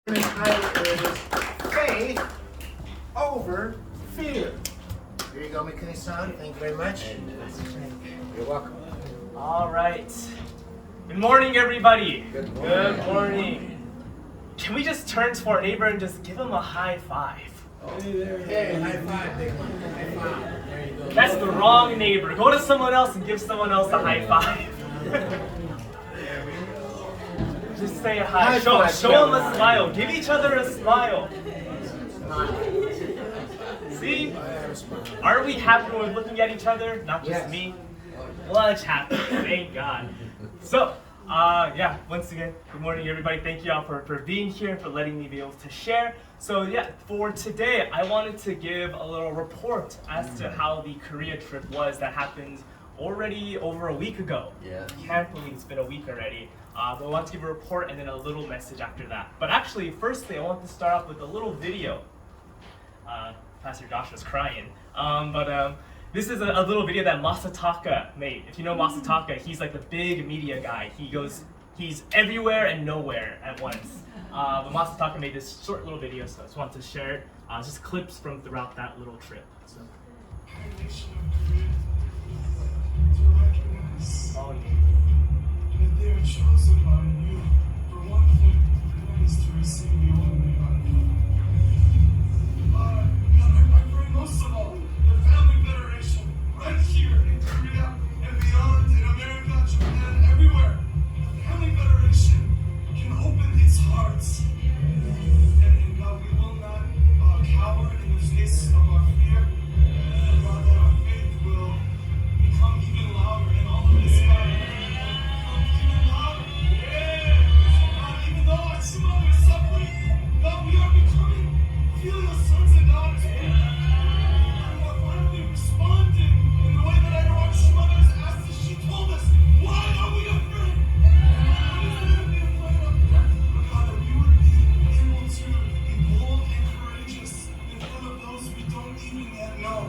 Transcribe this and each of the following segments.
This title is Faith Over Fear. Here you go, Mikuni-san. Thank you very much. You're welcome. All right. Good morning, everybody. Good morning. Can we just turn to our neighbor and just give him a high five? Hey, high five, big one. High five. There you go. That's the wrong neighbor. Go to someone else and give someone else a high five. Just say hi. Show them a smile. Give each other a smile. See? Aren't we happy when we're looking at each other? Not just me. Lunch happy. Thank God. So, once again, good morning, everybody. Thank you all for being here, for letting me be able to share. So, for today, I wanted to give a little report as to how the Korea trip was that happened already over a week ago. Yeah. I can't believe it's been a week already. But I want to give a report and then a little message after that. But actually, firstly, I want to start off with a little video. Pastor Josh was crying. This is a little video that Masataka made. If you know Masataka, he's like the big media guy. He's everywhere and nowhere at once. But Masataka made this short little video, so I just wanted to share it. Just clips from throughout that little trip. So. Oh, yeah. That they are chosen by you for one thing, and that is to receive the only by you. God, I pray most of all, the Family Federation, right here in Korea and beyond, in America, Japan, everywhere, the Family Federation can open its hearts. And God, we will not cower in the face of our fear. And God, that our faith will become even louder in all of this, God. Even though our children are suffering, God, we are becoming filial sons and daughters. And we're finally responding in the way that I know our mother has asked us. She told us, why are we afraid? What is there to be afraid of? But God, that we would be able to be bold and courageous in front of those we don't even yet know.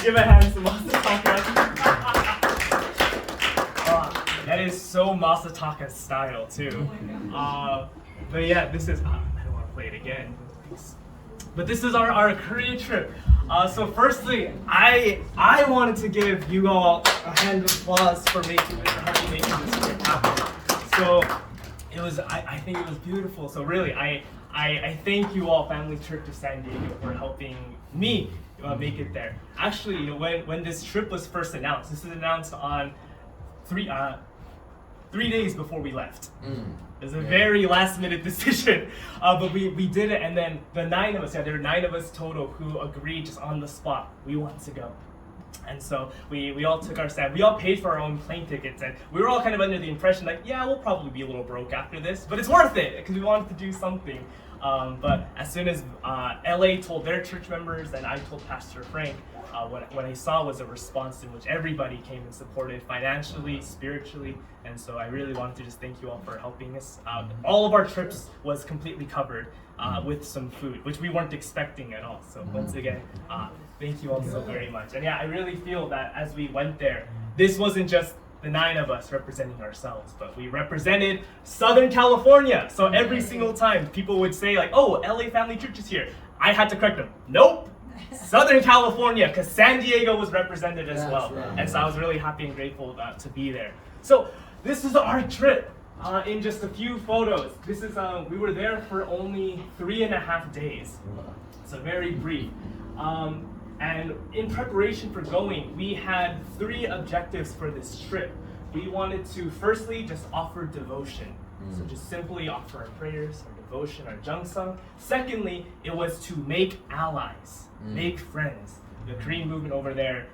Give a hand to Masataka. That is so Masataka's style too. But yeah, this is. I don't want to play it again. But this is our Korea trip. So firstly, I wanted to give you all a hand of applause for helping making this trip happen. So it was. I think it was beautiful. So really, I thank you all, Family Church of San Diego, for helping me make it there. Actually, when this trip was first announced, this was announced on 3 days before we left. It was a very last-minute decision, but we did it, and then the 9 of us, there were 9 of us total who agreed just on the spot. We want to go. And so we all took our stand. We all paid for our own plane tickets, and we were all kind of under the impression like, yeah, we'll probably be a little broke after this, but it's worth it because we wanted to do something. But as soon as LA told their church members, and I told Pastor Frank, what I saw was a response in which everybody came and supported financially, spiritually, and so I really wanted to just thank you all for helping us out. All of our trips was completely covered with some food, which we weren't expecting at all. So once again, thank you all so very much. And I really feel that as we went there, this wasn't just the 9 of us representing ourselves, but we represented Southern California. So every single time people would say like, oh, LA Family Church is here, I had to correct them. Nope, Southern California, because San Diego was represented as well. And so I was really happy and grateful to be there. So this is our trip. In just a few photos. This is we were there for only 3.5 days, so very brief. And in preparation for going, we had 3 objectives for this trip. We wanted to firstly just offer devotion, so just simply offer our prayers, our devotion, our jeongseong. Secondly, it was to make allies, make friends. The Korean movement over there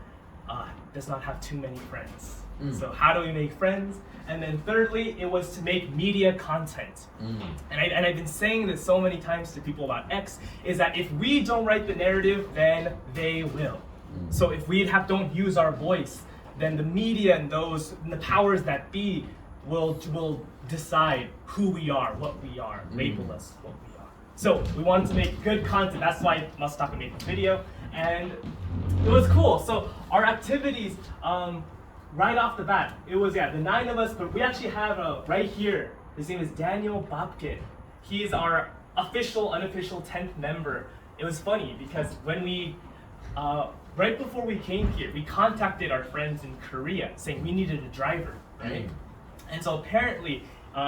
does not have too many friends. So how do we make friends? And then thirdly, it was to make media content. And I've been saying this so many times to people about X, is that if we don't write the narrative, then they will. So if we don't use our voice, then the media and the powers that be will decide who we are, what we are, label us what we are. So we wanted to make good content. That's why Masataka made the video, and it was cool. So our activities, right off the bat, it was the 9 of us, but we actually have right here. His name is Daniel Babkin. He is our unofficial 10th member. It was funny because when we right before we came here, we contacted our friends in Korea saying we needed a driver, right? And so apparently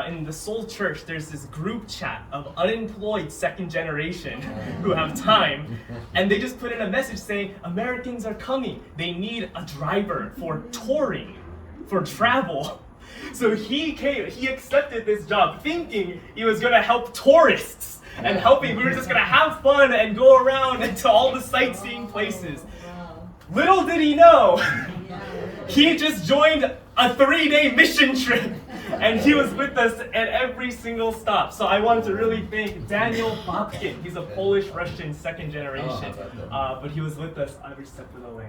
in the Seoul church, there's this group chat of unemployed second generation who have time, and they just put in a message saying Americans are coming. They need a driver for touring, for travel. So he came, he accepted this job thinking he was gonna help tourists and helping. We were just gonna have fun and go around to all the sightseeing places. Little did he know, he just joined a 3-day mission trip, and he was with us at every single stop. So I wanted to really thank Daniel Babkin. He's a Polish-Russian second generation, but he was with us every step of the way.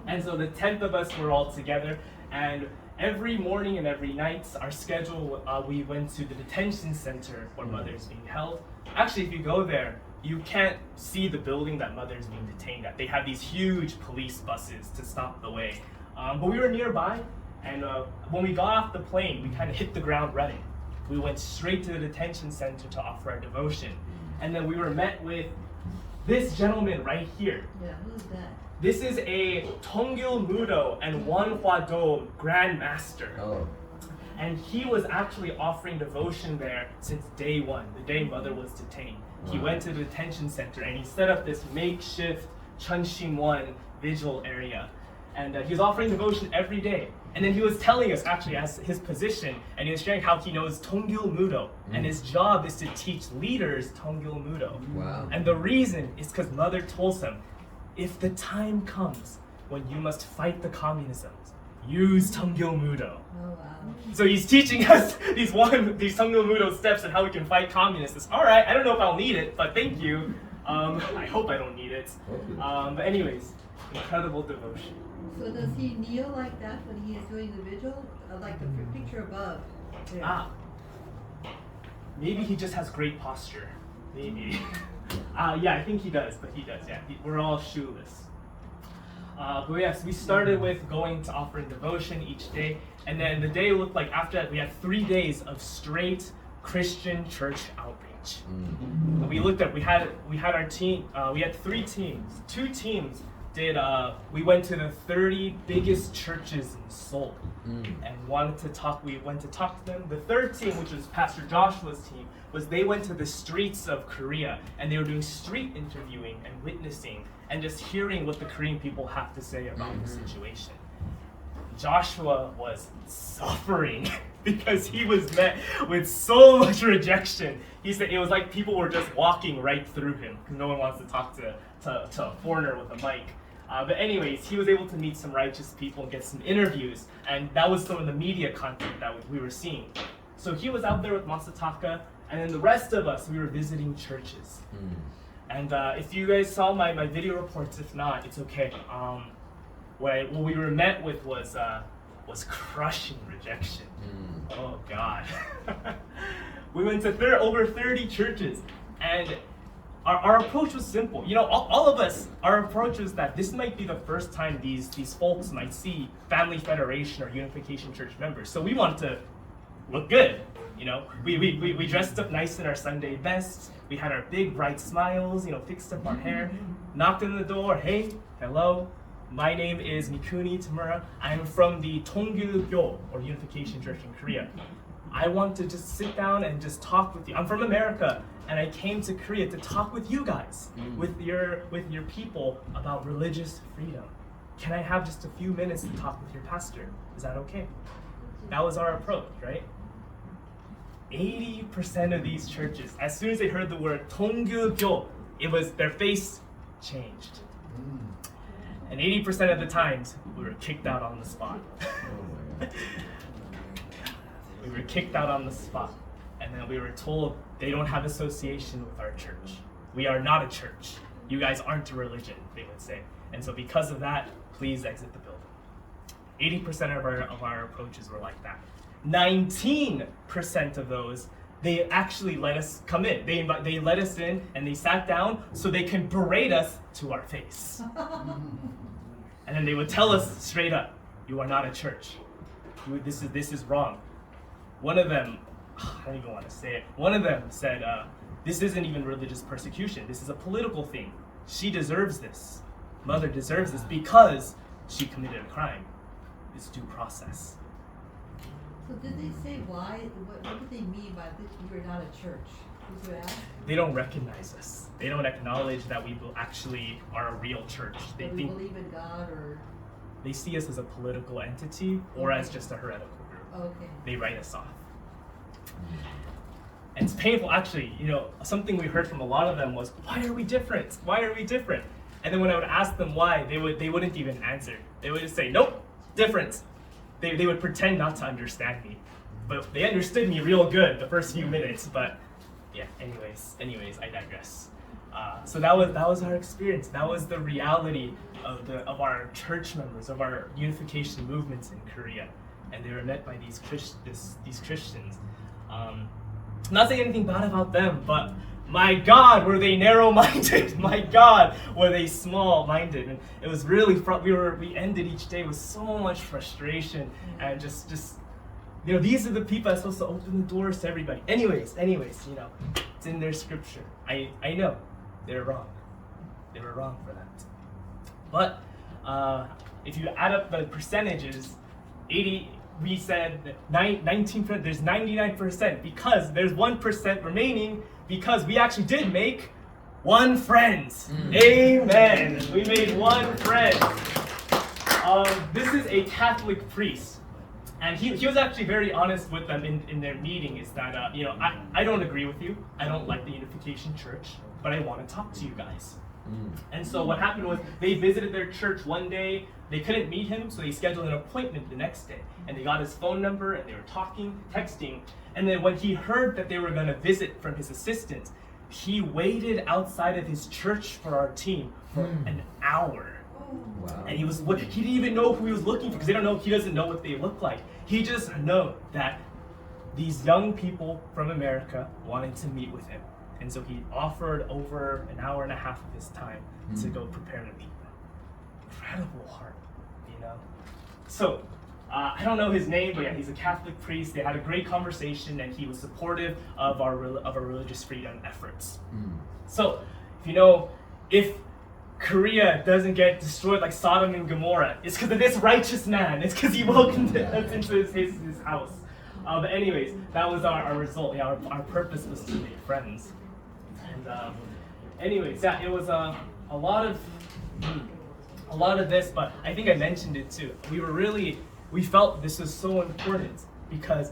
And so the 10th of us were all together, and every morning and every night, our schedule, we went to the detention center where Mother is being held. Actually, if you go there, you can't see the building that Mother is being detained at. They have these huge police buses to stop the way. But we were nearby, and when we got off the plane, we kind of hit the ground running. We went straight to the detention center to offer our devotion. And then we were met with this gentleman right here. Yeah, who's that? This is a Tonggil Mudo and Won Hwa-do Grand Master. Oh. And he was actually offering devotion there since day 1, the day Mother was detained. He went to the detention center and he set up this makeshift Chunshim-won vigil area. And he was offering devotion every day. And then he was telling us actually as his position, and he was sharing how he knows Tonggil Mudo, and his job is to teach leaders Tonggil Mudo. Wow. And the reason is because Mother told him, if the time comes when you must fight the communism, use Tonggil Mudo. Oh, wow. So he's teaching us these Tonggil Mudo steps and how we can fight communists. All right, I don't know if I'll need it, but thank you. I hope I don't need it. But anyways, incredible devotion. So does he kneel like that when he is doing the vigil? Like the picture above. There. Maybe he just has great posture. Maybe. Yeah, I think he does, but he does, yeah. We're all shoeless. But yes, we started with going to offering devotion each day, and then the day looked like after that we had 3 days of straight Christian church outreach. We looked at, we had our team, we had 3 teams. 2 teams we went to the 30 biggest churches in Seoul and we went to talk to them. The 3rd team, which was Pastor Joshua's team, they went to the streets of Korea and they were doing street interviewing and witnessing and just hearing what the Korean people have to say about the situation. Joshua was suffering because he was met with so much rejection. He said it was like people were just walking right through him because no one wants to talk to a foreigner with a mic. But anyways, he was able to meet some righteous people and get some interviews, and that was some of the media content that we were seeing. So he was out there with Masataka, and then the rest of us, we were visiting churches. And if you guys saw my video reports, if not, it's okay. What we were met with was crushing rejection. Oh God. We went to over 30 churches, and our approach was simple. You know, all of us, our approach was that this might be the first time these folks might see Family Federation or Unification Church members. So we wanted to look good. You know, we dressed up nice in our Sunday bests. We had our big bright smiles, you know, fixed up our hair, knocked on the door, hey, hello, My name is Mikuni Santoro. I'm from the Tonggyulgyo, or Unification Church in Korea. I want to just sit down and just talk with you. I'm from America, and I came to Korea to talk with you guys, with your people about religious freedom. Can I have just a few minutes to talk with your pastor? Is that okay? That was our approach, right? 80% of these churches, as soon as they heard the word Tonggyulgyo, it was their face changed. And 80% of the times, we were kicked out on the spot. We were kicked out on the spot. And then we were told they don't have association with our church. We are not a church. You guys aren't a religion, they would say. And so because of that, please exit the building. 80% of our approaches were like that. 19% of those, they actually let us come in. They let us in and they sat down so they can berate us to our face. And then they would tell us straight up, you are not a church. This is wrong. One of them, I don't even want to say it. One of them said, this isn't even religious persecution. This is a political thing. She deserves this. Mother deserves this because she committed a crime. It's due process. So did they say why? What did they mean by this? You're not a church? Was it asked? They don't recognize us. They don't acknowledge that we actually are a real church. They That we think believe in God, or they see us as a political entity or as just a heretical group. okay. They write us off. And it's painful, actually. Something we heard from a lot of them was, why are we different? Why are we different? And then when I would ask them why, they wouldn't even answer. They would just say, nope, different. They would pretend not to understand me. But they understood me real good the first few minutes. But yeah, anyways, I digress. So that was our experience. That was the reality of our church members, of our unification movements in Korea. And they were met by these Christians. Not saying anything bad about them, but my God, were they narrow-minded? My God, were they small-minded? And it was really we ended each day with so much frustration and just these are the people that's supposed to open the doors to everybody. Anyways, it's in their scripture. I know they're wrong. They were wrong for that. But if you add up the percentages, 80. We said that 19%, there's 99% because there's 1% remaining because we actually did make one friend. Amen. We made one friend. This is a Catholic priest. And he was actually very honest with them in their meeting is that, I don't agree with you. I don't like the Unification Church, but I want to talk to you guys. And so what happened was they visited their church one day. They couldn't meet him, so they scheduled an appointment the next day. And they got his phone number, and they were talking, texting. And then when he heard that they were going to visit from his assistant, he waited outside of his church for our team for an hour. Wow. And he didn't even know who he was looking for, because he doesn't know what they look like. He just knew that these young people from America wanted to meet with him. And so he offered over an hour and a half of his time to go prepare to meet them. Incredible heart, So, I don't know his name, but yeah, he's a Catholic priest. They had a great conversation, and he was supportive of our religious freedom efforts. So, if Korea doesn't get destroyed like Sodom and Gomorrah, it's because of this righteous man. It's because he welcomed us into his house. But anyways, that was our result. Yeah, our purpose was to make friends. And anyways, yeah, it was a lot of this, but I think I mentioned it too. We felt this was so important because,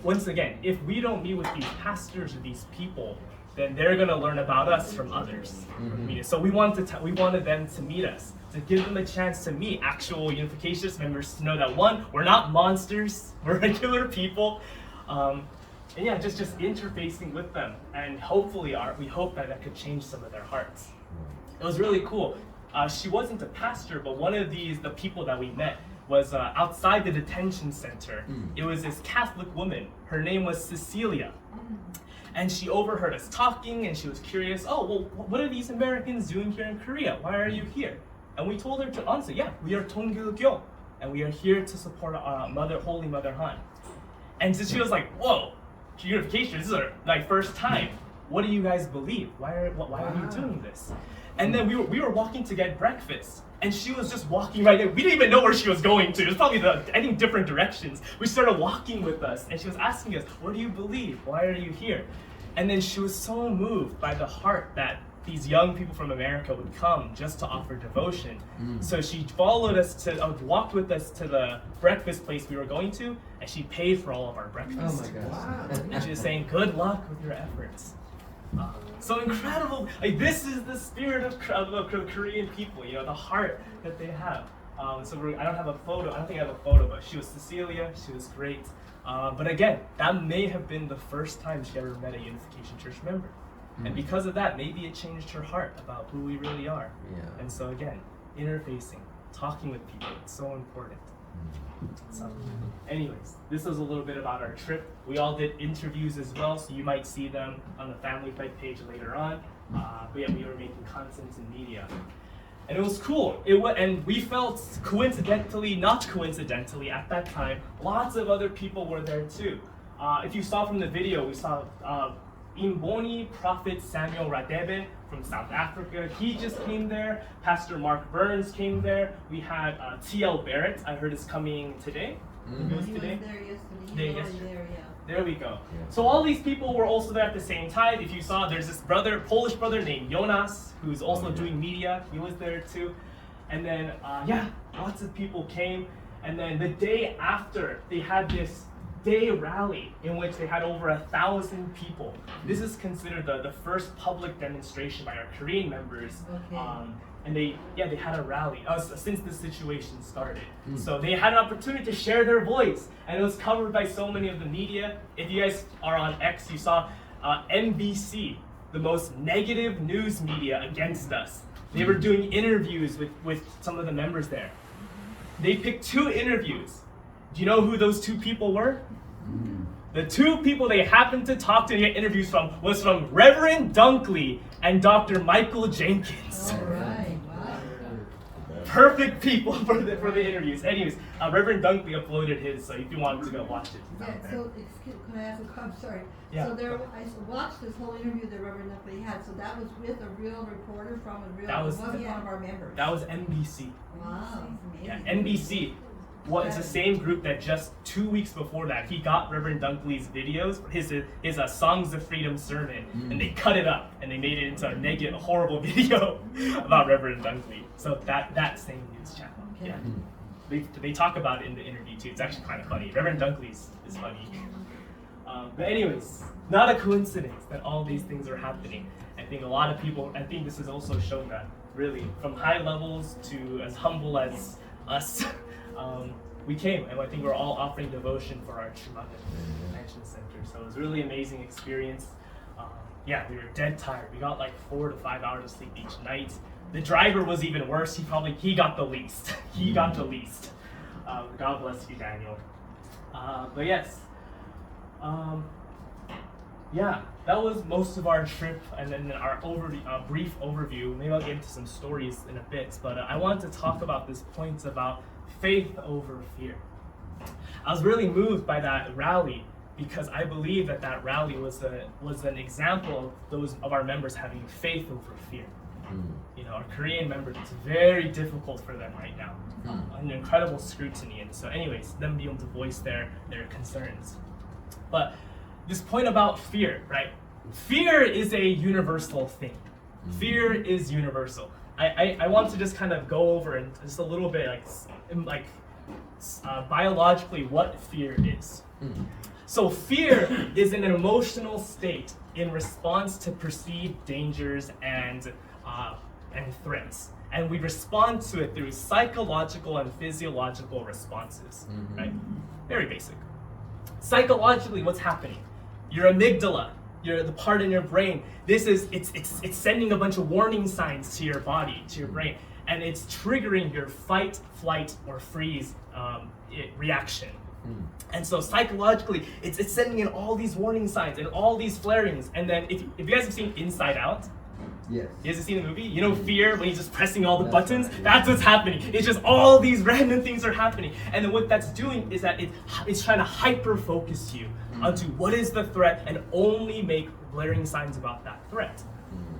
once again, if we don't meet with these pastors or these people, then they're gonna learn about us from others. So we wanted them to meet us, to give them a chance to meet actual Unificationist members, to know that one, we're not monsters, we're regular people, and yeah, just interfacing with them, and hopefully we hope that could change some of their hearts. It was really cool. She wasn't a pastor, but one of the people that we met was outside the detention center. It was this Catholic woman. Her name was Cecilia. And she overheard us talking, and she was curious, what are these Americans doing here in Korea? Why are you here? And we told her to answer, we are Tonggyulgyo, and we are here to support Holy Mother Han. And so she was like, whoa, Unification, this is our first time. What do you guys believe? Why are you doing this? And then we were walking to get breakfast. And she was just walking right in. We didn't even know where she was going to. It was probably different directions. We started walking with us, and she was asking us, what do you believe? Why are you here? And then she was so moved by the heart that these young people from America would come just to offer devotion. So she followed us walked with us to the breakfast place we were going to, and she paid for all of our breakfast. Oh my gosh. Wow. And she was saying, good luck with your efforts. So incredible. Like, this is the spirit of Korean people, you know, the heart that they have. I don't have a photo. I don't think I have a photo, but she was Cecilia. She was great. But again, that may have been the first time she ever met a Unification Church member. And because of that, maybe it changed her heart about who we really are. Yeah. And so again, interfacing, talking with people, it's so important. So, anyways, this was a little bit about our trip. We all did interviews as well, so you might see them on the Family Fight page later on. But yeah, we were making content and media. And it was cool. And we felt not coincidentally, at that time, lots of other people were there too. If you saw from the video, we saw Imboni Prophet Samuel Radebe from South Africa. He just came there. Pastor Mark Burns came there. We had T.L. Barrett, I heard is coming today. It was He was today? there yesterday. He Day was already yesterday. there, yeah. There we go. So all these people were also there at the same time. If you saw, there's this Polish brother named Jonas, who's also doing media. He was there too. And then, lots of people came. And then the day after, they had this day rally in which they had over 1,000 people. This is considered the first public demonstration by our Korean members. Okay. And they had a rally since the situation started. So they had an opportunity to share their voice, and it was covered by so many of the media. If you guys are on X, you saw NBC, the most negative news media against us. They were doing interviews with some of the members there. They picked 2 interviews. Do you know who those 2 people were? The 2 people they happened to talk to and get interviews from was from Reverend Dunkley and Dr. Michael Jenkins. All right, wow. Perfect people for the interviews. Anyways, Reverend Dunkley uploaded his, so if you wanted to go watch it. it's Yeah, out there. so, can I ask I'm sorry. Yeah. So I watched this whole interview that Reverend Nutley had, so that was with a real reporter from a real, That was- it wasn't one of our members. That was NBC. Wow. Yeah, amazing. NBC. Well, it's the same group that just 2 weeks before that, he got Reverend Dunkley's videos, his Songs of Freedom sermon, and they cut it up and they made it into a horrible video about Reverend Dunkley. So that same news channel. Okay. Yeah. They talk about it in the interview too. It's actually kind of funny. Reverend Dunkley is funny. But anyways, not a coincidence that all these things are happening. I think a lot of people, I think this has also shown that really from high levels to as humble as us, we came, and I think we're all offering devotion for our Chumaka Convention Center. So it was a really amazing experience. We were dead tired. We got like 4 to 5 hours of sleep each night. The driver was even worse. He got the least. He got the least. God bless you, Daniel. But yes. That was most of our trip, and then our brief overview. Maybe I'll get into some stories in a bit, but I want to talk about this point about faith over fear. I was really moved by that rally because I believe that rally was an example of our members having faith over fear. You know, our Korean members, it's very difficult for them right now, an incredible scrutiny, and so anyways, them being able to voice their concerns. But this point about fear, right? Fear is a universal thing. Fear is universal. I want to just kind of go over and just a little bit biologically what fear is. So fear is an emotional state in response to perceived dangers and threats. And we respond to it through psychological and physiological responses, right? Very basic. Psychologically, what's happening? Your amygdala, the part in your brain, it's sending a bunch of warning signs to your body, to your brain, and it's triggering your fight, flight, or freeze reaction. And so psychologically, it's sending in all these warning signs and all these flarings. And then if you guys have seen Inside Out, Yes. you guys have seen the movie? You know fear when he's just pressing all the buttons? That's what's happening. It's just all these random things are happening. And then what that's doing is that it's trying to hyper-focus you onto what is the threat and only make blaring signs about that threat.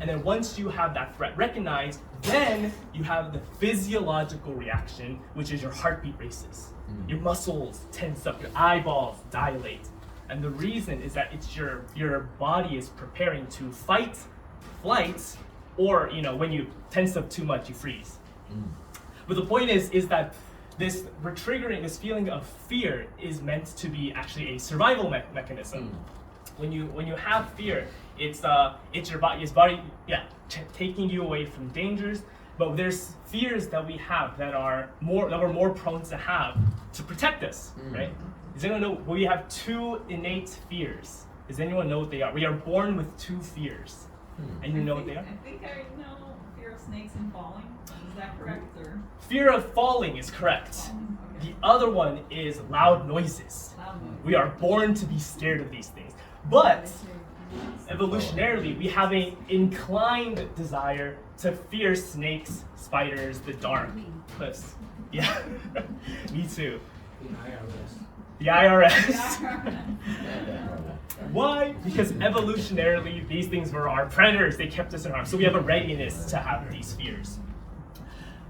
And then once you have that threat recognized, then you have the physiological reaction, which is your heartbeat races. Your muscles tense up, your eyeballs dilate. And the reason is that it's your body is preparing to fight, flight, or when you tense up too much, you freeze. But the point is that this retriggering, this feeling of fear is meant to be actually a survival mechanism. When you have fear, it's your body taking you away from dangers. But there's fears that we have that we're more prone to have to protect us, right? Does anyone know? We have two innate fears. Does anyone know what they are? We are born with two fears, and you know what they are. I think I know fear of snakes and falling. Is that correct, or? Fear of falling is correct. Okay. The other one is loud noises. Loud noise. We are born to be scared of these things. But evolutionarily, we have an inclined desire to fear snakes, spiders, the dark, cliffs. Yeah, me too. The IRS. Why? Because evolutionarily, these things were our predators. They kept us in harm. So we have a readiness to have these fears.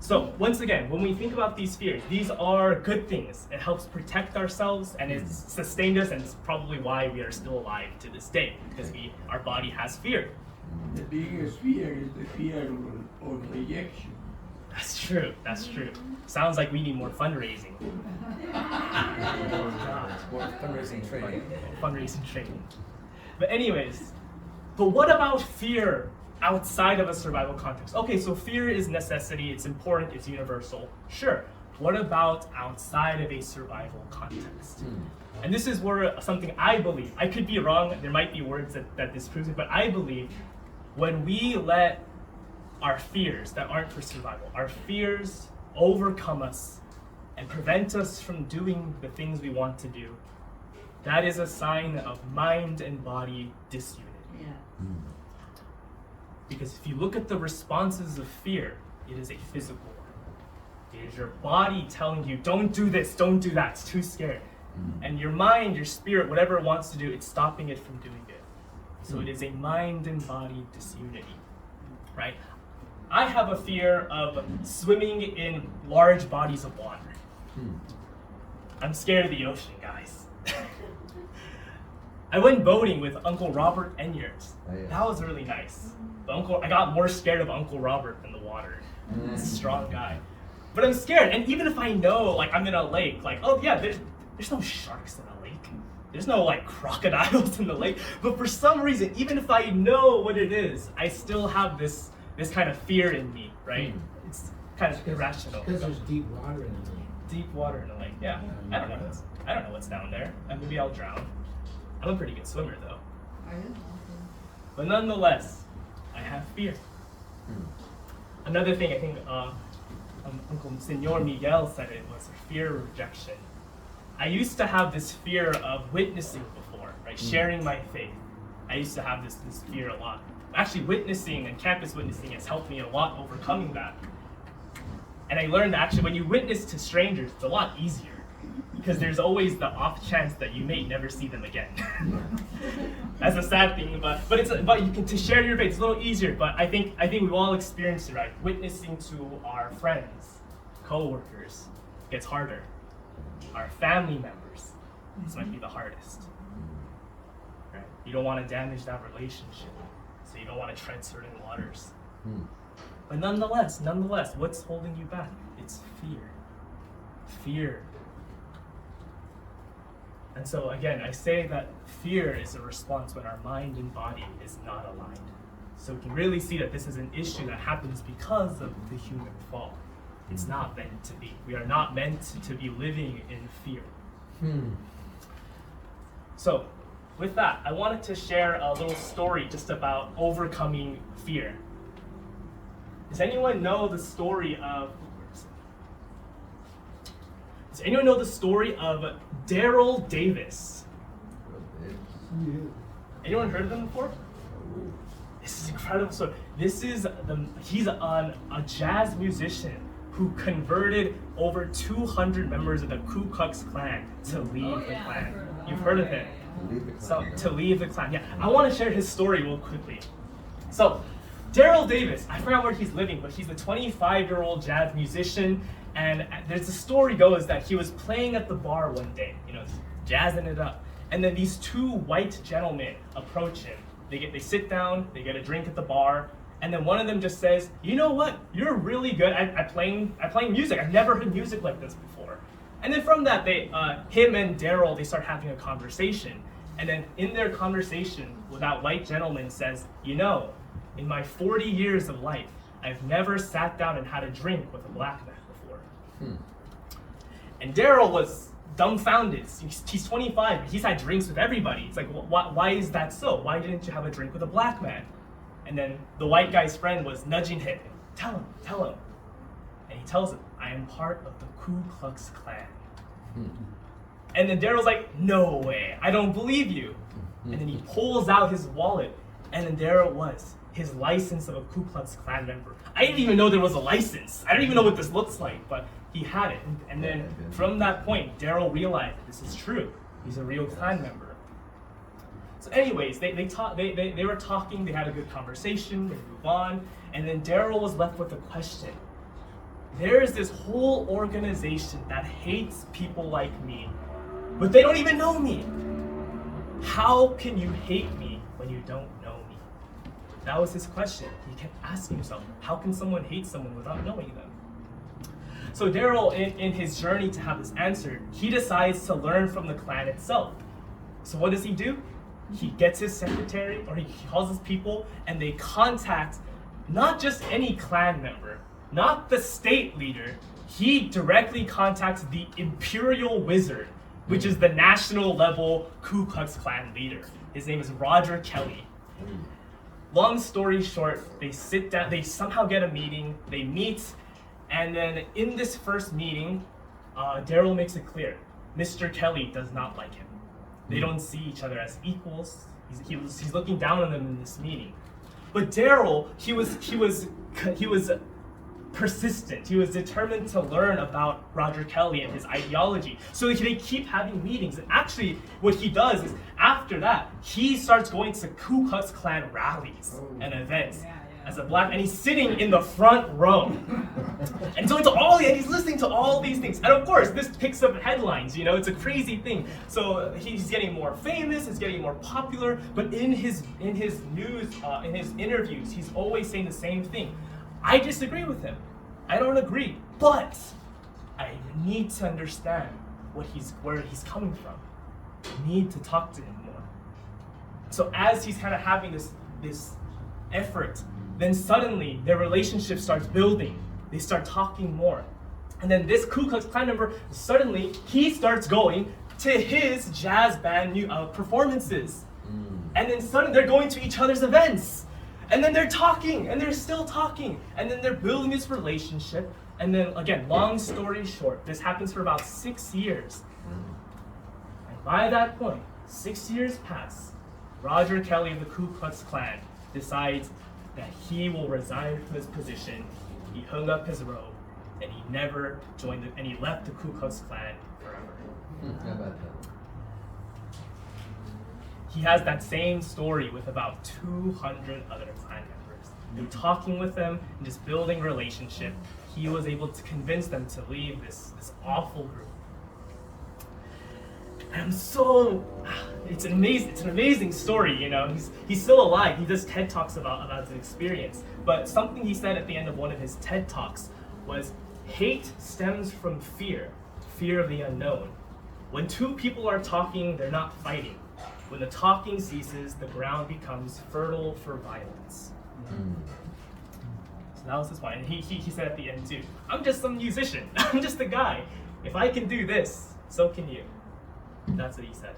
So once again, when we think about these fears, these are good things. It helps protect ourselves, and it's sustained us, and it's probably why we are still alive to this day, because our body has fear. The biggest fear is the fear of rejection. That's true. That's true. Sounds like we need more fundraising. More fundraising training. Fundraising training. But anyways, but what about fear outside of a survival context? Okay, so fear is necessity, it's important, it's universal. Sure. What about outside of a survival context? And this is where something I believe, I could be wrong, there might be words that disproves it, but I believe when we let our fears that aren't for survival, our fears overcome us and prevent us from doing the things we want to do, that is a sign of mind and body disunity. Yeah. Because if you look at the responses of fear, it is a physical one. It is your body telling you, don't do this, don't do that, it's too scary. And your mind, your spirit, whatever it wants to do, it's stopping it from doing it. So it is a mind and body disunity, right? I have a fear of swimming in large bodies of water. I'm scared of the ocean, guys. I went boating with Uncle Robert Enyards. Oh, yeah. That was really nice. But I got more scared of Uncle Robert than the water. He's a strong guy. But I'm scared, and even if I know, like, I'm in a lake, like, oh yeah, there's no sharks in the lake. There's no, like, crocodiles in the lake. But for some reason, even if I know what it is, I still have this kind of fear in me, right? It's kind of irrational. Because there's deep water in the lake. Deep water in the lake, yeah. I don't know what's down there. Maybe I'll drown. I'm a pretty good swimmer, though. Are you? But nonetheless, I have fear. Another thing I think Uncle Senor Miguel said it was fear of rejection. I used to have this fear of witnessing before, right? Sharing my faith. I used to have this fear a lot. Actually, witnessing and campus witnessing has helped me a lot overcoming that. And I learned that actually when you witness to strangers, it's a lot easier because there's always the off chance that you may never see them again. That's a sad thing, but you can to share your faith. It's a little easier. But I think we've all experienced it, right? Witnessing to our friends, coworkers, gets harder. Our family members, this might be the hardest. Right? You don't want to damage that relationship, so you don't want to tread certain waters. But nonetheless, what's holding you back? It's fear. Fear. And so again, I say that fear is a response when our mind and body is not aligned. So we can really see that this is an issue that happens because of the human fall. It's not meant to be. We are not meant to be living in fear. So with that, I wanted to share a little story just about overcoming fear. Does anyone know the story of Daryl Davis? Anyone heard of him before? This is incredible. So he's a jazz musician who converted over 200 members of the Ku Klux Klan to leave the Klan. You've heard of him? To leave the Klan. Yeah, I want to share his story real quickly. So Daryl Davis, I forgot where he's living, but he's a 25-year-old jazz musician, and there's a story goes that he was playing at the bar one day, jazzing it up, and then these two white gentlemen approach him. They sit down, they get a drink at the bar, and then one of them just says, "You know what? You're really good at playing music. I've never heard music like this before." And then from that, him and Daryl, they start having a conversation, and then in their conversation, that white gentleman says, in my 40 years of life, I've never sat down and had a drink with a black man before. And Daryl was dumbfounded. He's 25, he's had drinks with everybody. It's like, why is that so? Why didn't you have a drink with a black man? And then the white guy's friend was nudging him. Tell him. And he tells him, I am part of the Ku Klux Klan. And then Daryl's like, no way, I don't believe you. And then he pulls out his wallet, and then there it was, his license of a Ku Klux Klan member. I didn't even know there was a license. I don't even know what this looks like, but he had it. And then from that point, Daryl realized that this is true. He's a real Klan member. So anyways, they were talking, they had a good conversation, they move on, and then Daryl was left with a question. There is this whole organization that hates people like me, but they don't even know me. How can you hate me when you don't know me? That was his question. He kept asking himself, how can someone hate someone without knowing them? So Daryl, in his journey to have this answered, he decides to learn from the Klan itself. So what does he do? He gets his secretary, or he calls his people, and they contact not just any Klan member, not the state leader. He directly contacts the Imperial Wizard, which is the national level Ku Klux Klan leader. His name is Roger Kelly. Long story short, they sit down, they somehow get a meeting, they meet, and then in this first meeting, Daryl makes it clear, Mr. Kelly does not like him. They don't see each other as equals. He's looking down on them in this meeting. But Daryl, he was persistent. He was determined to learn about Roger Kelly and his ideology. So they keep having meetings. And actually, what he does is, after that, he starts going to Ku Klux Klan rallies and events as a black, and he's sitting in the front row. And so he's listening to all these things. And of course, this picks up headlines, it's a crazy thing. So he's getting more famous, he's getting more popular, but in his news, in his interviews, he's always saying the same thing. I disagree with him. I don't agree, but I need to understand where he's coming from. I need to talk to him more. So as he's kind of having this effort, then suddenly their relationship starts building. They start talking more. And then this Ku Klux Klan member, suddenly he starts going to his jazz band performances. And then suddenly they're going to each other's events. And then they're talking, and they're still talking, and then they're building this relationship. And then again, long story short, this happens for about 6 years. And by that point, 6 years pass. Roger Kelly of the Ku Klux Klan decides that he will resign from his position. He hung up his robe, and he never joined and he left the Ku Klux Klan forever. How about that? He has that same story with about 200 other Klan members. Through talking with them and just building relationship, he was able to convince them to leave this awful group. And it's an amazing story, He's still alive. He does TED Talks about his experience. But something he said at the end of one of his TED Talks was, hate stems from fear of the unknown. When two people are talking, they're not fighting. When the talking ceases, the ground becomes fertile for violence. So that was his point. And he said at the end too, I'm just some musician. I'm just a guy. If I can do this, so can you. That's what he said.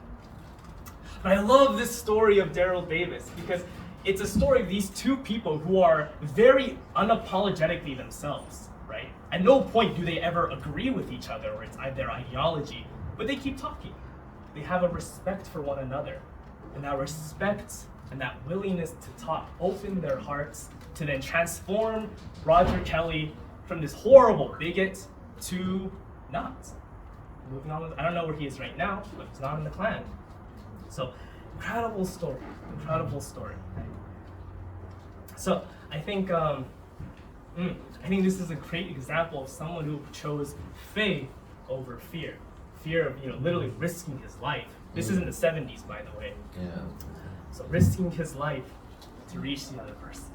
But I love this story of Daryl Davis because it's a story of these two people who are very unapologetically themselves, right? At no point do they ever agree with each other or it's their ideology, but they keep talking. They have a respect for one another. And that respect and that willingness to talk open their hearts to then transform Roger Kelly from this horrible bigot to not. Moving on, I don't know where he is right now, but he's not in the Klan. So, incredible story. So I think this is a great example of someone who chose faith over fear. Fear of literally risking his life. This is in the 70s, by the way. Yeah. So risking his life to reach the other person.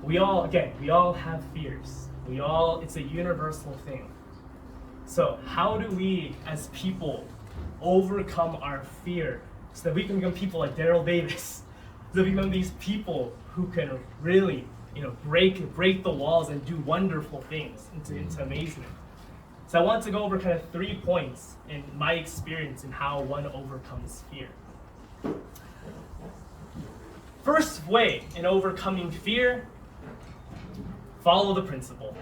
We all have fears. It's a universal thing. So how do we, as people, overcome our fear so that we can become people like Daryl Davis? So we become these people who can really, break the walls and do wonderful things into amazement. So I want to go over kind of 3 points in my experience in how one overcomes fear. First way in overcoming fear, follow the principle.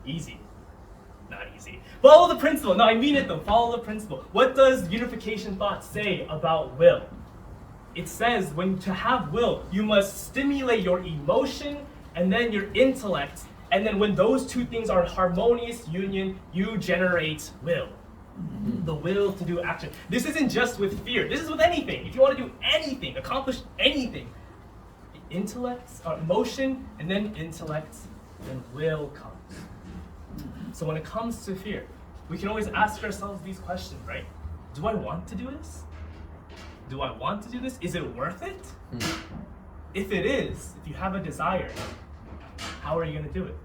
Easy. Not easy. Follow the principle. No, I mean it though. Follow the principle. What does unification thought say about will? It says to have will, you must stimulate your emotion and then your intellect. And then when those two things are in harmonious union, you generate will. The will to do action. This isn't just with fear. This is with anything. If you want to do anything, accomplish anything, intellect, emotion, and then intellect, then will comes. So when it comes to fear, we can always ask ourselves these questions, right? Do I want to do this? Do I want to do this? Is it worth it? If it is, if you have a desire, how are you going to do it?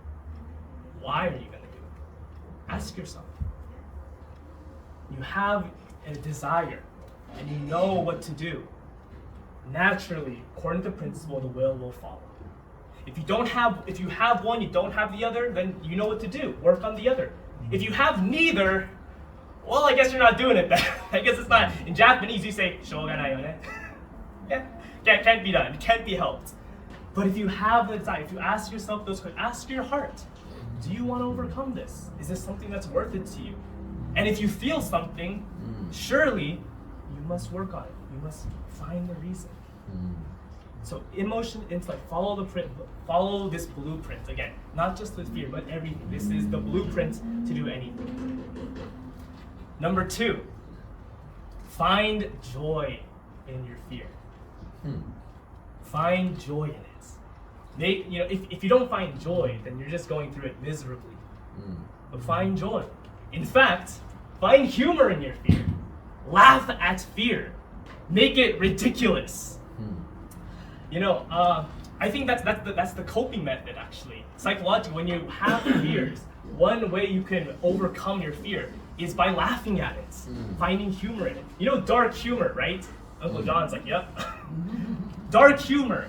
Why are you going to do it? Ask yourself. You have a desire and you know what to do. Naturally, according to the principle, the will follow. If you have one, you don't have the other, then you know what to do. Work on the other. If you have neither, well, I guess you're not doing it then. I guess it's not. In Japanese, you say, "Shouganai yo ne." Yeah, can't be done. It can't be helped. But if you have the desire, if you ask yourself those questions, ask your heart, do you want to overcome this? Is this something that's worth it to you? And if you feel something, surely you must work on it. You must find the reason. So emotion, intellect, follow this blueprint. Again, not just with fear, but everything. This is the blueprint to do anything. Number 2, find joy in your fear. Find joy in it. If you don't find joy, then you're just going through it miserably. But find joy. In fact, find humor in your fear. Laugh at fear. Make it ridiculous. I think that's the coping method actually. Psychologically, when you have fears, one way you can overcome your fear is by laughing at it, finding humor in it. Dark humor, right? Uncle John's like, yep. Dark humor.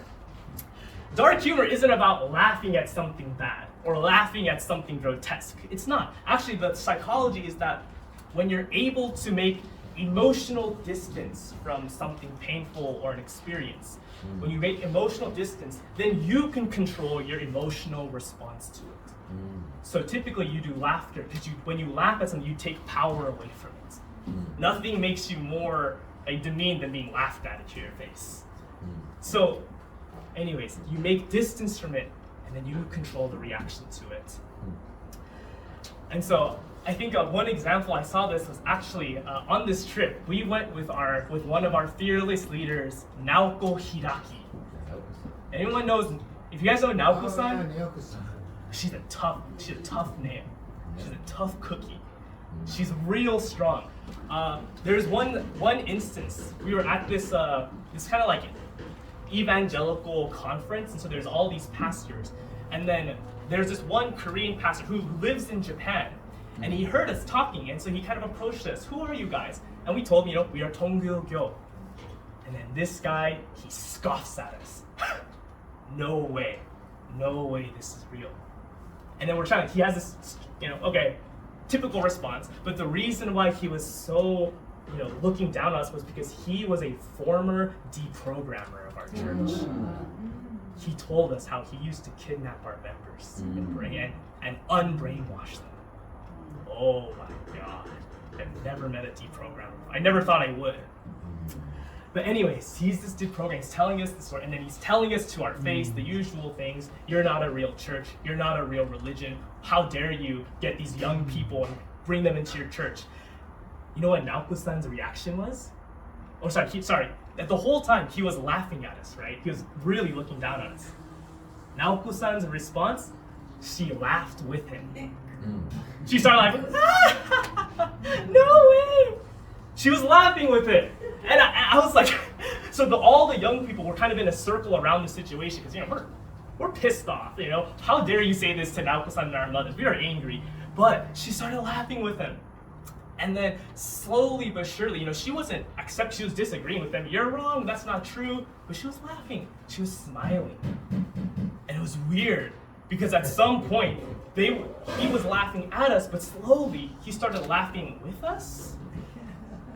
Dark humor isn't about laughing at something bad or laughing at something grotesque. It's not. Actually, the psychology is that when you're able to make emotional distance from something painful or an experience, when you make emotional distance, then you can control your emotional response to it. So typically you do laughter because when you laugh at something, you take power away from it. Nothing makes you more demeaned than being laughed at to your face. So anyways, you make distance from it and then you control the reaction to it. And so I think one example I saw this was actually on this trip. We went with one of our fearless leaders, Naoko Hiraki. Anyone knows? If you guys know Naoko-san, she's a tough name. She's a tough cookie. She's real strong. There's one instance. We were at this kind of like evangelical conference, and so there's all these pastors, and then there's this one Korean pastor who lives in Japan. And he heard us talking, and so he kind of approached us. Who are you guys? And we told him, we are Tongil Gyo. And then this guy, he scoffs at us. No way this is real. And then he has this, typical response. But the reason why he was so, looking down on us was because he was a former deprogrammer of our church. He told us how he used to kidnap our members and unbrainwash them. Oh my God, I've never met a deprogrammer. I never thought I would. But anyways, he's this deprogrammer, he's telling us the story, and then he's telling us to our face the usual things. You're not a real church, you're not a real religion. How dare you get these young people and bring them into your church? You know what Naoko-san's reaction was? that the whole time he was laughing at us, right? He was really looking down on us. Naoko-san's response, she laughed with him. She started laughing, no way! She was laughing with it. And I was like, so all the young people were kind of in a circle around the situation, because, you know, we're pissed off, you know? How dare you say this to Naoko-san and our mothers? We are angry. But she started laughing with him. And then slowly but surely, you know, she was disagreeing with them. You're wrong, that's not true. But she was laughing, she was smiling. And it was weird, because at some point, he was laughing at us, but slowly he started laughing with us.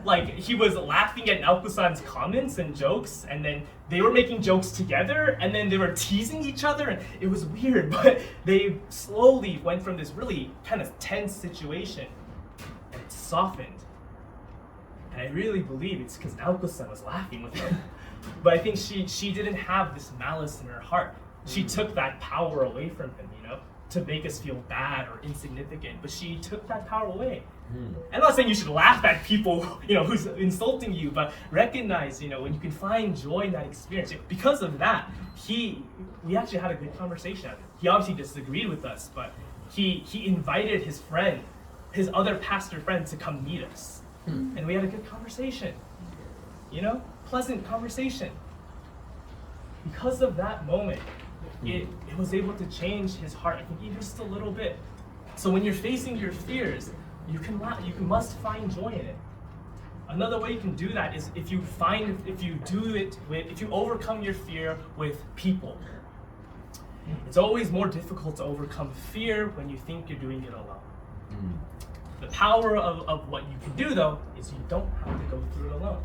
Like, he was laughing at Naoko-san's comments and jokes, and then they were making jokes together, and then they were teasing each other, and it was weird, but they slowly went from this really kind of tense situation, and it softened. And I really believe it's because Naoko-san was laughing with him. But I think she didn't have this malice in her heart. She took that power away from him, you know, to make us feel bad or insignificant, but she took that power away. I'm not saying you should laugh at people, you know, who's insulting you, but recognize, you know, when you can find joy in that experience. Because of that, we actually had a good conversation. He obviously disagreed with us, but he invited his friend, his other pastor friend, to come meet us. And we had a good conversation, you know, pleasant conversation. Because of that moment, it was able to change his heart, I think, even just a little bit. So when you're facing your fears, you must find joy in it. Another way you can do that is if you overcome your fear with people. It's always more difficult to overcome fear when you think you're doing it alone. The power of what you can do, though, is you don't have to go through it alone.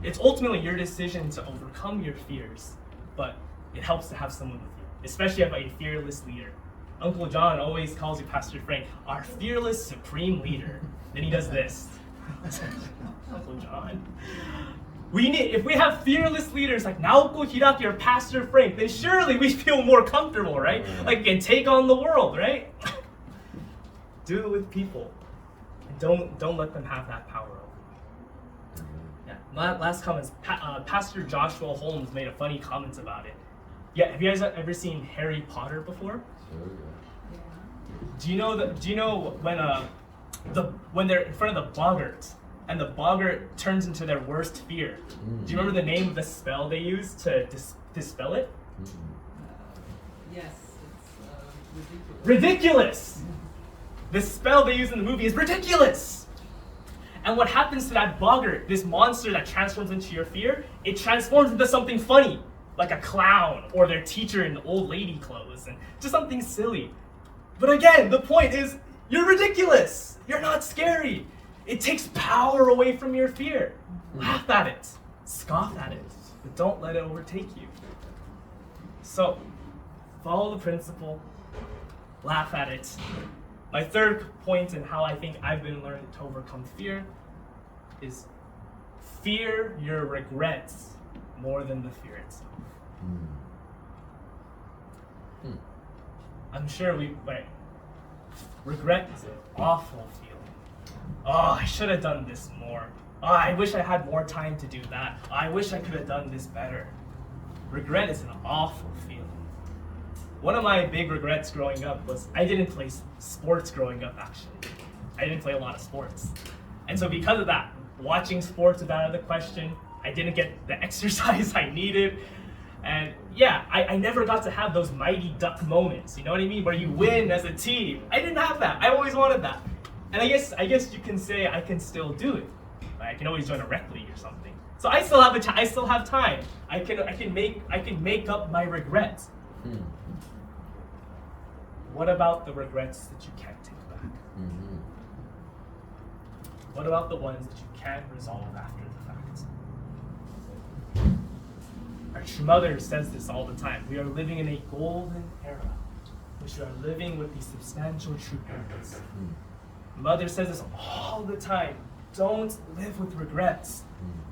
It's ultimately your decision to overcome your fears, but it helps to have someone with you, especially if a fearless leader. Uncle John always calls you Pastor Frank, our fearless supreme leader. Then he does this. Uncle John. If we have fearless leaders like Naoko Hiraki or Pastor Frank, then surely we feel more comfortable, right? Like we can take on the world, right? Do it with people. And don't let them have that power over you. Yeah. Last comments. Pastor Joshua Holmes made a funny comment about it. Yeah, have you guys ever seen Harry Potter before? Do you know when they're in front of the boggart and the boggart turns into their worst fear? Do you remember the name of the spell they use to dispel it? Yes, it's ridiculous. Ridiculous! The spell they use in the movie is ridiculous! And what happens to that boggart, this monster that transforms into your fear, it transforms into something funny, like a clown or their teacher in old lady clothes, and just something silly. But again, the point is, you're ridiculous. You're not scary. It takes power away from your fear. Laugh at it, scoff at it, but don't let it overtake you. So, follow the principle, laugh at it. My third point in how I think I've been learning to overcome fear is fear your regrets more than the fear itself. I'm sure regret is an awful feeling. Oh, I should have done this more. Oh, I wish I had more time to do that. Oh, I wish I could have done this better. Regret is an awful feeling. One of my big regrets growing up was I didn't play sports growing up, actually. I didn't play a lot of sports. And so because of that, watching sports was out of the question. I didn't get the exercise I needed. And yeah, I never got to have those mighty duck moments, you know what I mean? Where you win as a team. I didn't have that. I always wanted that. And I guess you can say I can still do it. I can always join a rec league or something. So I still have time. I can make up my regrets. What about the regrets that you can't take back? What about the ones that you can't resolve after the fact? Our true mother says this all the time. We are living in a golden era, which we are living with these substantial true parents. Mother says this all the time. Don't live with regrets.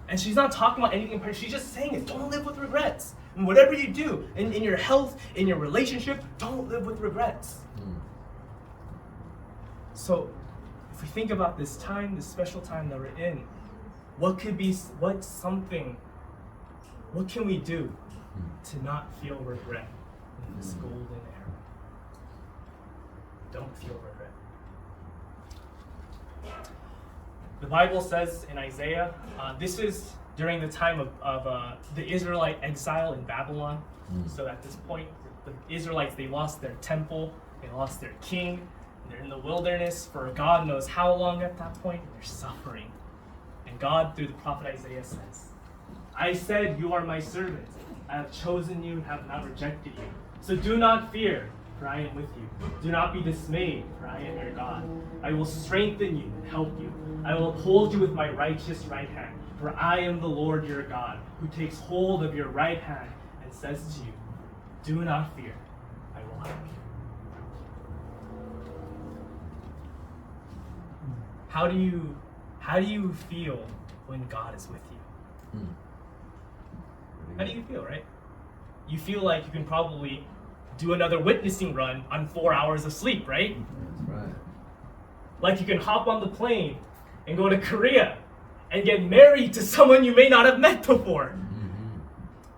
And she's not talking about anything, she's just saying it. Don't live with regrets. And whatever you do, in your health, in your relationship, don't live with regrets. So, if we think about this time, this special time that we're in, what's something What can we do to not feel regret in this golden era? Don't feel regret. The Bible says in Isaiah, this is during the time of the Israelite exile in Babylon. So at this point, the Israelites, they lost their temple, they lost their king, and they're in the wilderness for God knows how long at that point, and they're suffering. And God, through the prophet Isaiah, says, I said, you are my servant. I have chosen you and have not rejected you. So do not fear, for I am with you. Do not be dismayed, for I am your God. I will strengthen you and help you. I will uphold you with my righteous right hand. For I am the Lord your God, who takes hold of your right hand and says to you, do not fear, I will help you. How do you feel when God is with you? How do you feel, right? You feel like you can probably do another witnessing run on 4 hours of sleep, right? That's right. Like you can hop on the plane and go to Korea and get married to someone you may not have met before.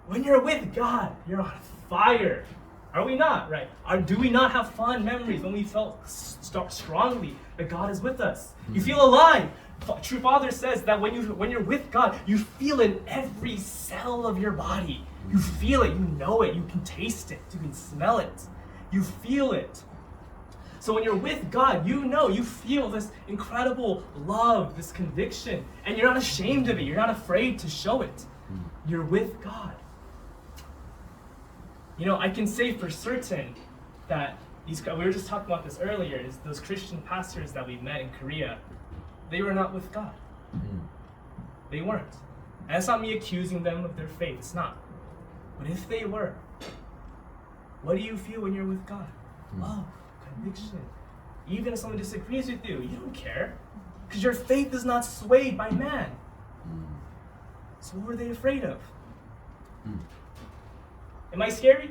When you're with God, you're on fire. Are we not, right? Do we not have fond memories when we felt strongly that God is with us? You feel alive. True Father says that when you're with God, you feel it in every cell of your body. You feel it, you know it, you can taste it, you can smell it, you feel it. So when you're with God, you feel this incredible love, this conviction, and you're not ashamed of it, you're not afraid to show it. You're with God. I can say for certain that we were just talking about this earlier, is those Christian pastors that we met in Korea, they were not with God. They weren't. And it's not me accusing them of their faith, it's not. But if they were, what do you feel when you're with God? Love, conviction. Even if someone disagrees with you, you don't care. Because your faith is not swayed by man. So what were they afraid of? Am I scary?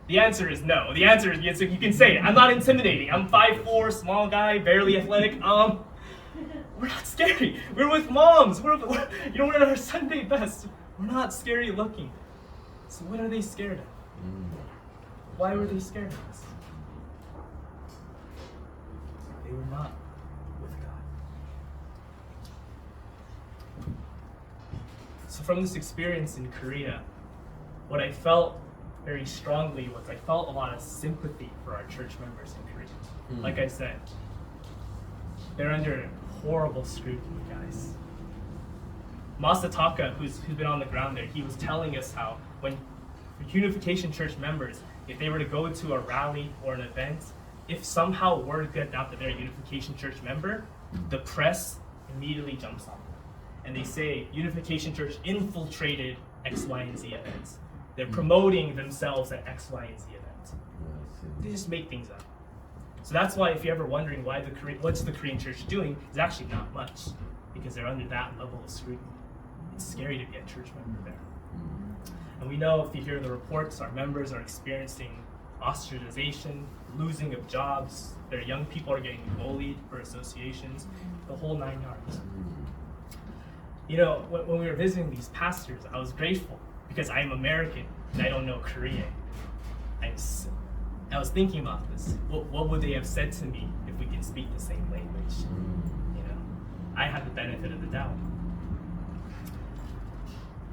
The answer is no. The answer is yes, you can say it. I'm not intimidating. I'm 5'4", small guy, barely athletic. We're not scary. We're with moms. We're in our Sunday best. We're not scary looking. So what are they scared of? Why were they scared of us? They were not with God. So from this experience in Korea, what I felt very strongly was I felt a lot of sympathy for our church members in Korea. Like I said, they're under horrible scrutiny, guys. Masataka, who's been on the ground there, he was telling us how when Unification Church members, if they were to go to a rally or an event, if somehow word gets out that they're a Unification Church member, the press immediately jumps on them. And they say, Unification Church infiltrated X, Y, and Z events. They're promoting themselves at X, Y, and Z events. They just make things up. So that's why if you're ever wondering what's the Korean church doing, it's actually not much, because they're under that level of scrutiny. It's scary to be a church member there. And we know, if you hear the reports, our members are experiencing ostracization, losing of jobs, their young people are getting bullied for associations, the whole 9 yards. When we were visiting these pastors, I was grateful because I'm American and I don't know Korean. I was thinking about this. What would they have said to me if we can speak the same language? I had the benefit of the doubt.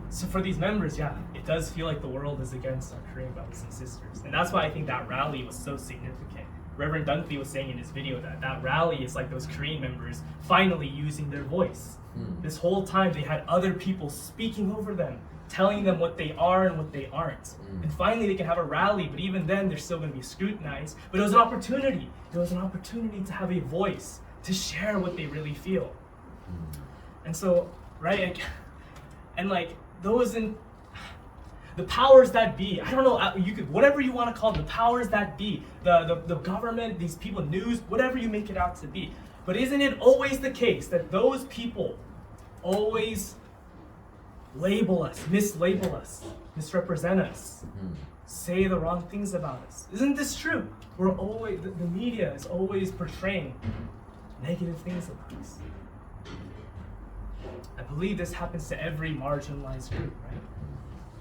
So for these members, it does feel like the world is against our Korean brothers and sisters. And that's why I think that rally was so significant. Reverend Dunkley was saying in his video that rally is like those Korean members finally using their voice. This whole time they had other people speaking over them, telling them what they are and what they aren't. And finally they can have a rally, but even then they're still going to be scrutinized. But it was an opportunity. It was an opportunity to have a voice, to share what they really feel. And so, right, and like those in the powers that be, I don't know, you could, whatever you want to call them, the powers that be, the government, these people, news, whatever you make it out to be. But isn't it always the case that those people always label us, mislabel us, misrepresent us, say the wrong things about us? Isn't this true? We're always, the media is always portraying negative things about us. I believe this happens to every marginalized group, right?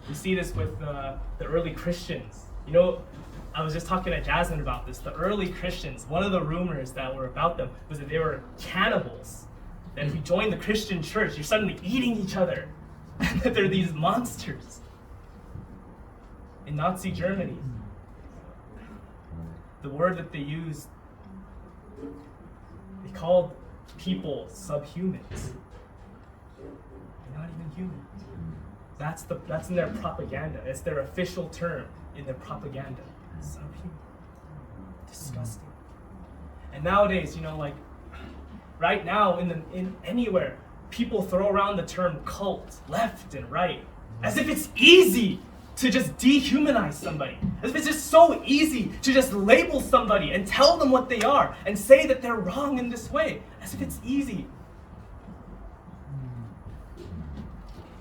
We see this with the early Christians. You know, I was just talking to Jasmine about this. The early Christians, one of the rumors that were about them was that they were cannibals. That if you join the Christian church, you're suddenly eating each other. And that they're these monsters. In Nazi Germany, the word that they used, they called people subhumans. They're not even human. That's in their propaganda. It's their official term in their propaganda. Subhuman. Disgusting. And nowadays, you know, like right now in anywhere, people throw around the term cult left and right as if it's easy to just dehumanize somebody. As if it's just so easy to just label somebody and tell them what they are and say that they're wrong in this way. As if it's easy.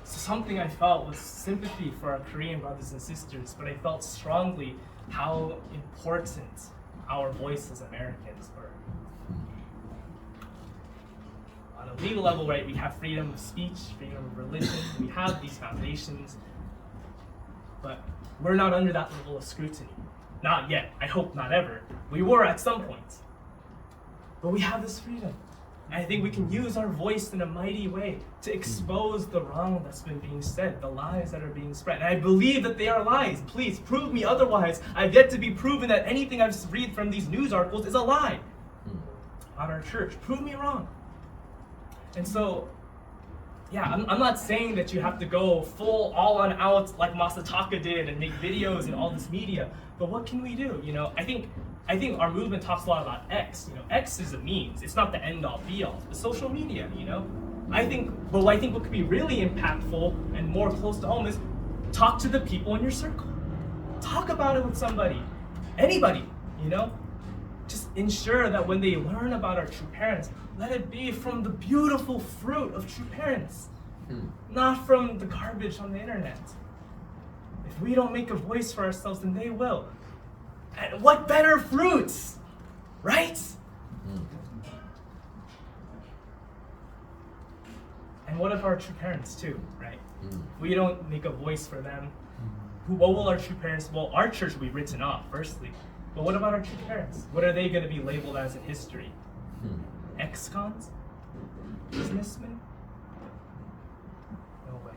So something I felt was sympathy for our Korean brothers and sisters, but I felt strongly how important our voice as Americans were. On a legal level, right, we have freedom of speech, freedom of religion, we have these foundations, but we're not under that level of scrutiny. Not yet. I hope not ever. We were at some point. But we have this freedom. And I think we can use our voice in a mighty way to expose the wrong that's been being said, the lies that are being spread. And I believe that they are lies. Please prove me otherwise. I've yet to be proven that anything I've read from these news articles is a lie about our church. Prove me wrong. And so, yeah, I'm not saying that you have to go full all on out like Masataka did and make videos and all this media, but what can we do? You know, I think our movement talks a lot about X. You know, X is a means. It's not the end all be all. The social media, you know. I think what could be really impactful and more close to home is talk to the people in your circle. Talk about it with somebody, anybody, you know. Just ensure that when they learn about our true parents, let it be from the beautiful fruit of true parents, not from the garbage on the internet. If we don't make a voice for ourselves, then they will. And what better fruits, right? And what of our true parents too, right? If we don't make a voice for them, what will our true parents, well, our church will be written off, firstly. But what about our true parents? What are they going to be labeled as in history? Ex-cons? Businessmen? No way.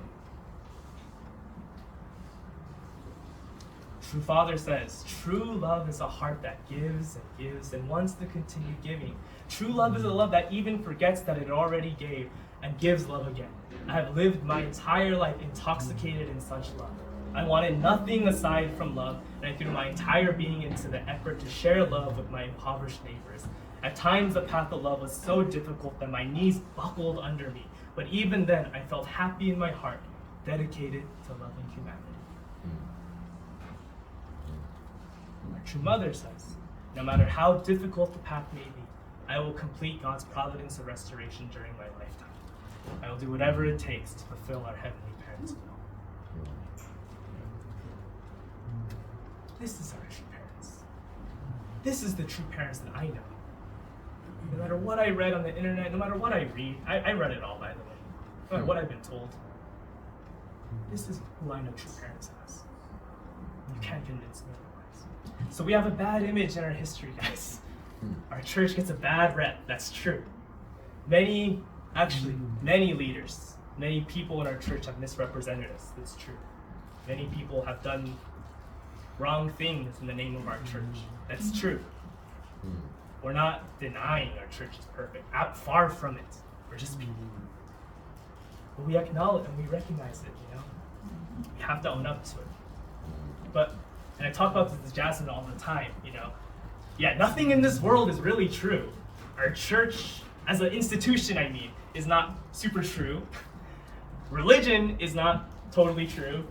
True Father says, true love is a heart that gives and gives and wants to continue giving. True love is a love that even forgets that it already gave and gives love again. I have lived my entire life intoxicated in such love. I wanted nothing aside from love, and I threw my entire being into the effort to share love with my impoverished neighbors. At times, the path of love was so difficult that my knees buckled under me, but even then, I felt happy in my heart, dedicated to loving humanity. Our true mother says, no matter how difficult the path may be, I will complete God's providence of restoration during my lifetime. I will do whatever it takes to fulfill our Heavenly Parents' will. This is our true parents. This is the true parents that I know. No matter what I read on the internet, no matter what I read, I read it all, by the way. No matter what I've been told. This is who I know true parents as. You can't convince me otherwise. So we have a bad image in our history, guys. Our church gets a bad rep, that's true. Many leaders, many people in our church have misrepresented us, that's true. Many people have done wrong things in the name of our church. That's true. We're not denying our church is perfect. Far from it. We're just people. But we acknowledge and we recognize it, you know? We have to own up to it. And I talk about this with Jasmine all the time, you know? Yeah, nothing in this world is really true. Our church, as an institution, I mean, is not super true. Religion is not totally true.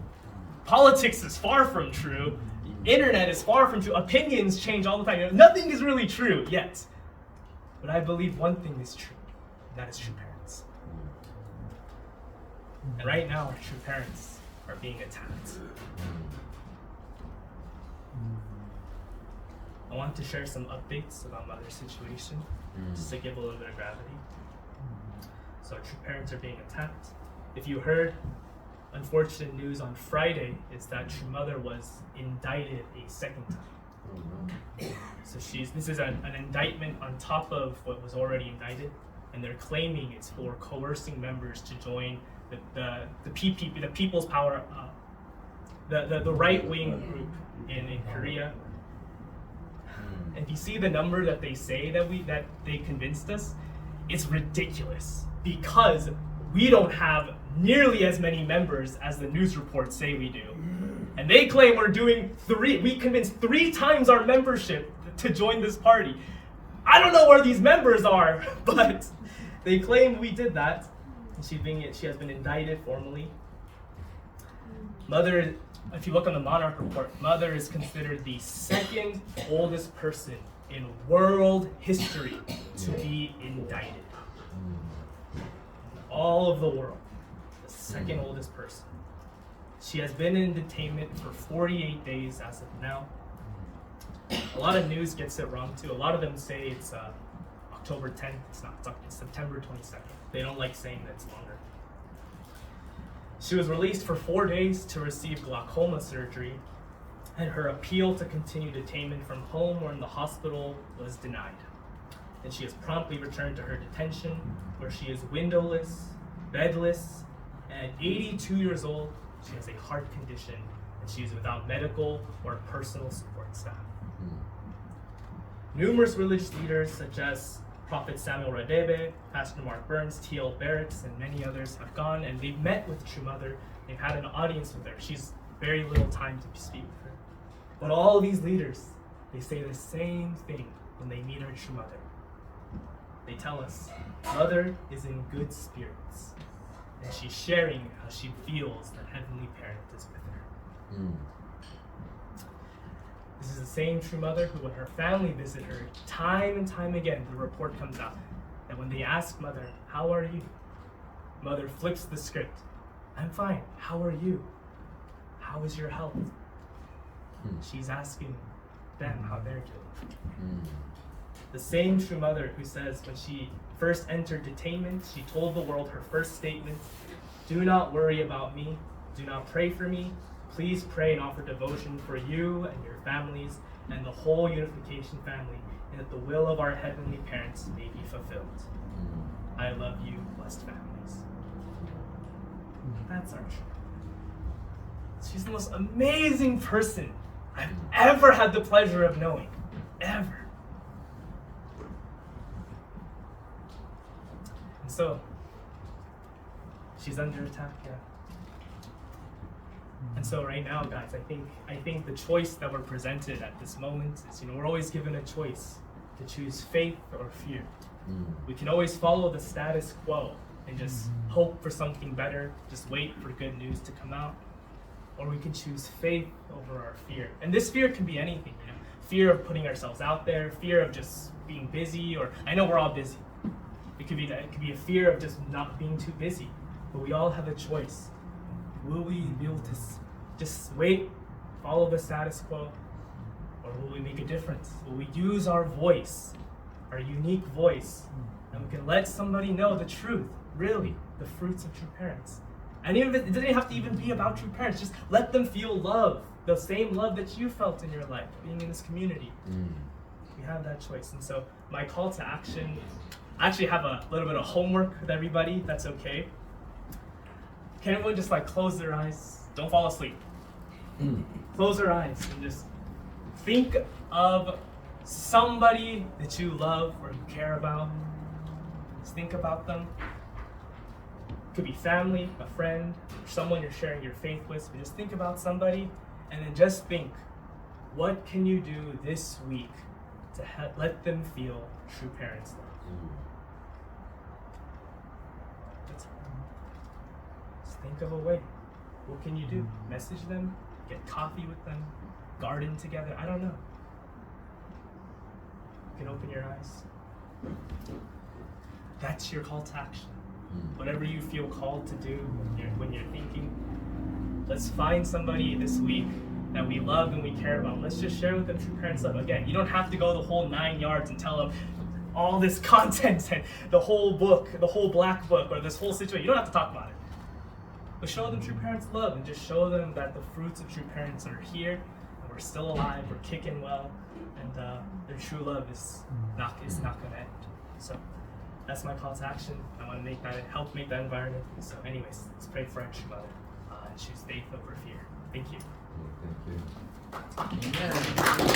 Politics is far from true. Internet is far from true. Opinions change all the time. You know, nothing is really true yet. But I believe one thing is true, and that is true parents. And right now, our true parents are being attacked. I want to share some updates about Mother's situation, just to give a little bit of gravity. So So our true parents are being attacked. If you heard, unfortunate news on Friday is that True Mother was indicted a second time. So this is an indictment on top of what was already indicted, and they're claiming it's for coercing members to join the PPP, the People's Power, the right-wing group in Korea. And if you see the number that they say that they convinced us, it's ridiculous because we don't have nearly as many members as the news reports say we do. And they claim we convinced 3 times our membership to join this party. I don't know where these members are, but they claim we did that. And she has been indicted formally. Mother, if you look on the Monarch report, Mother is considered the second oldest person in world history to be indicted. All of the world, the second oldest person. She has been in detainment for 48 days as of now. A lot of news gets it wrong too. A lot of them say it's October 10th. It's not. It's September 22nd. They don't like saying that it's longer. She was released for 4 days to receive glaucoma surgery, and her appeal to continue detainment from home or in the hospital was denied. And she is promptly returned to her detention, where she is windowless, bedless, and at 82 years old, she has a heart condition, and she is without medical or personal support staff. Numerous religious leaders, such as Prophet Samuel Radebe, Pastor Mark Burns, T.L. Barracks, and many others have gone and they've met with True Mother. They've had an audience with her. She's very little time to speak with her. But all these leaders, they say the same thing when they meet our True Mother. They tell us, Mother is in good spirits, and she's sharing how she feels that Heavenly Parent is with her. This is the same True Mother who, when her family visit her, time and time again, the report comes out that when they ask Mother, how are you? Mother flips the script. I'm fine. How are you? How is your health? She's asking them how they're doing. The same True Mother who says when she first entered detainment, she told the world her first statement, do not worry about me. Do not pray for me. Please pray and offer devotion for you and your families and the whole Unification family, and that the will of our Heavenly Parents may be fulfilled. I love you, blessed families. That's our True. She's the most amazing person I've ever had the pleasure of knowing. Ever. And so, she's under attack, yeah. And so right now, guys, I think the choice that we're presented at this moment is, we're always given a choice to choose faith or fear. We can always follow the status quo and just hope for something better, just wait for good news to come out. Or we can choose faith over our fear. And this fear can be anything, fear of putting ourselves out there, fear of just being busy, or I know we're all busy. It could be a fear of just not being too busy. But we all have a choice. Will we be able to just wait, follow the status quo, or will we make a difference? Will we use our voice, our unique voice, and we can let somebody know the truth, really, the fruits of true parents? And even if it doesn't have to even be about true parents, just let them feel love, the same love that you felt in your life, being in this community. We have that choice. And so my call to action, I actually have a little bit of homework with everybody, if that's okay. Can everyone just close their eyes? Don't fall asleep. Close your eyes and just think of somebody that you love or you care about. Just think about them. It could be family, a friend, or someone you're sharing your faith with. But just think about somebody and then just think, what can you do this week to let them feel true parents' love? Just think of a way. What can you do? Message them? Get coffee with them? Garden together? I don't know. You can open your eyes. That's your call to action. Whatever you feel called to do when you're thinking, let's find somebody this week that we love and we care about. Let's just share with them true parents' love. Again, you don't have to go the whole 9 yards and tell them, all this content and the whole book, the whole black book, or this whole situation. You don't have to talk about it. But show them true parents love, and just show them that the fruits of true parents are here, and we're still alive, we're kicking well, and their true love is not gonna end. So that's my call to action. I want to help make that environment. So anyways, let's pray for our true mother and choose faith over fear. Thank you. Thank you. Amen.